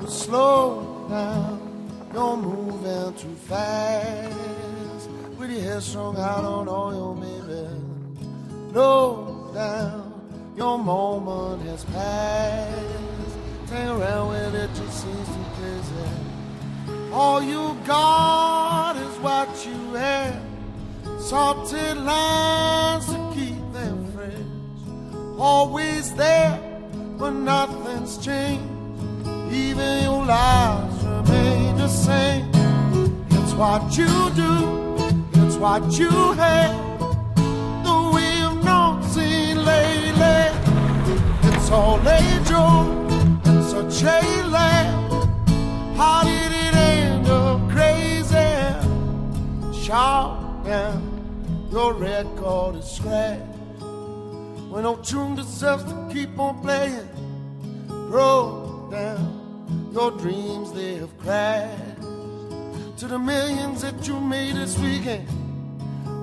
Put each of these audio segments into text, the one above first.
Slow down, you're moving too fast. With your head strung out on oil, baby. Slow down, your moment has passed. Hang around with it just seems too crazy. All you got is what you have. Salted lines to keep them fresh. Always there, but nothing's changed. Even your lives remain the same. It's what you do, it's what you have. The way you've not seen lately. It's all a joke, it's such a laugh. How did it end up crazy? Shout down, your record is scratched. When no tune deserves to keep on playing. Roll down, your dreams they have crashed. To the millions that you made this weekend,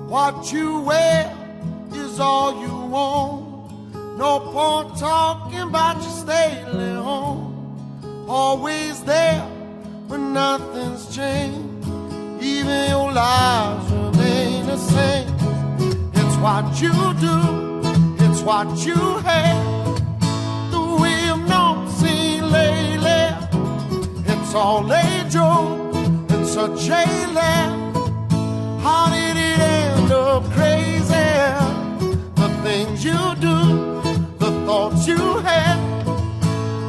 what you wear is all you want. No point talking about you staying home. Always there, but nothing's changed. Even your lives remain the same. It's what you do, it's what you have. The way you've not seen lately. It's all a joke, it's such a laugh. How did it end up crazy? The things you do, the thoughts you have,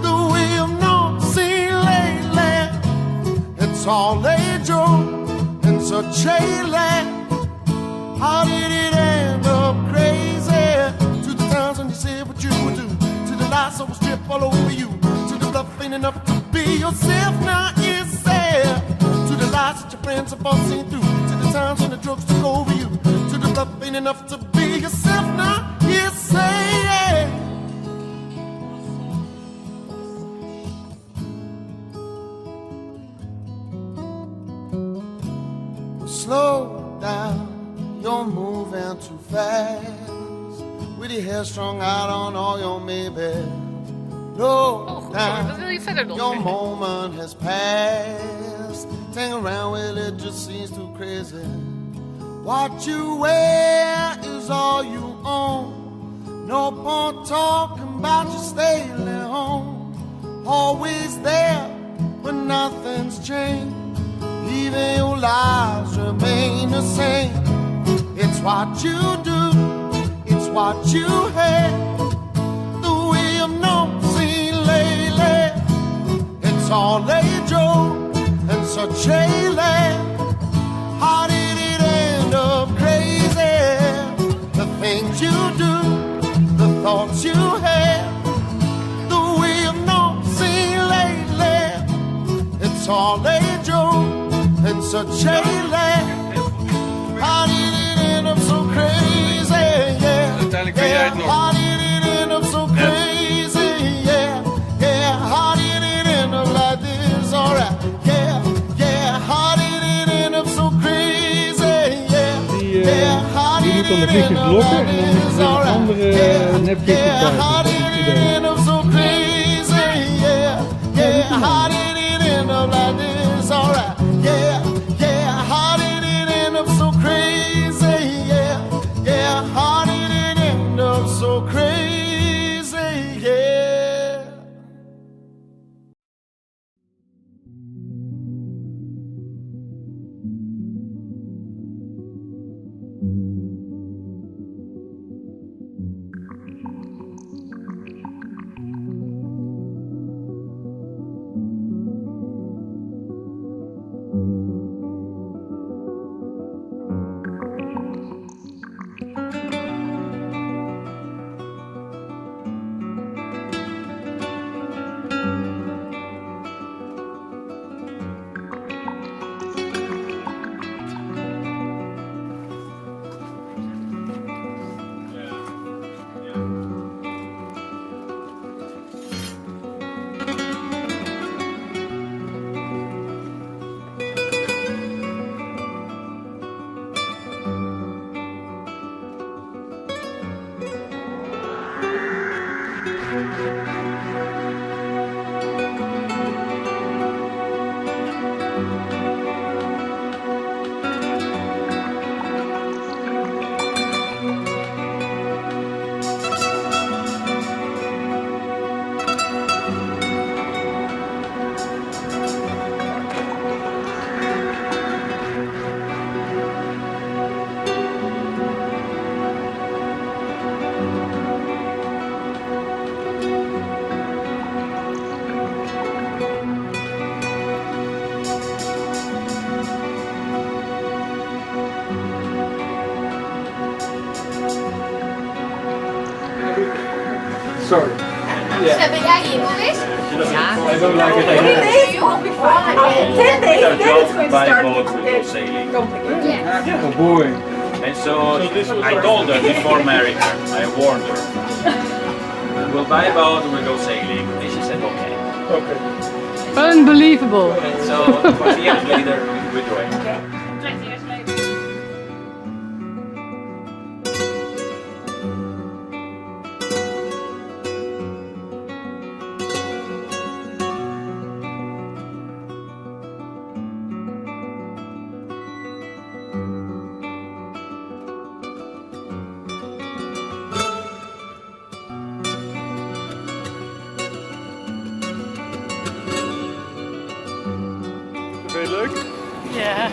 the way you've not seen lately. It's all a joke, and such a laugh. How did it end up crazy? To the times when you said what you would do, to the lies that will strip all over you, to the bluff ain't enough to be yourself, now it's sad. To the lies that your friends have all seen through, to the times when the drugs took over you, to the bluff ain't enough to be yourself, now with your hair strung out on all your maybe. No time, your moment has passed. Hang around, well, it just seems too crazy. What you wear is all you own. No point talking about you staying at home. Always there when nothing's changed. Even your lives remain the same. It's what you do, it's what you have. The way I've not seen lately. It's all a joke and such a laugh. How did it end up crazy? The things you do, the thoughts you have. The way I've not seen lately. It's all a joke and such a laugh. How did it end up so crazy? Yeah, yeah. How did it end up so crazy? Yeah, yeah. How did it end up like this? Alright, yeah, yeah. How did it end up so crazy? Yeah, yeah. How did it end up like this? Alright, yeah, yeah. How did it end up so crazy? Yeah, yeah. How did it end up like this? Alright, yeah, yeah. How did it end up so crazy? Yeah, yeah. How did it end up so crazy? Yeah. Sorry. Ben jij hier geweest? I don't like it anymore. By boat we go sailing. Oh, boring. And so I told her before marrying her, I warned her. We'll buy a boat and we'll go sailing. And she said okay. Okay. Unbelievable. And so 20 years later we joined. Vind je het leuk? Ja.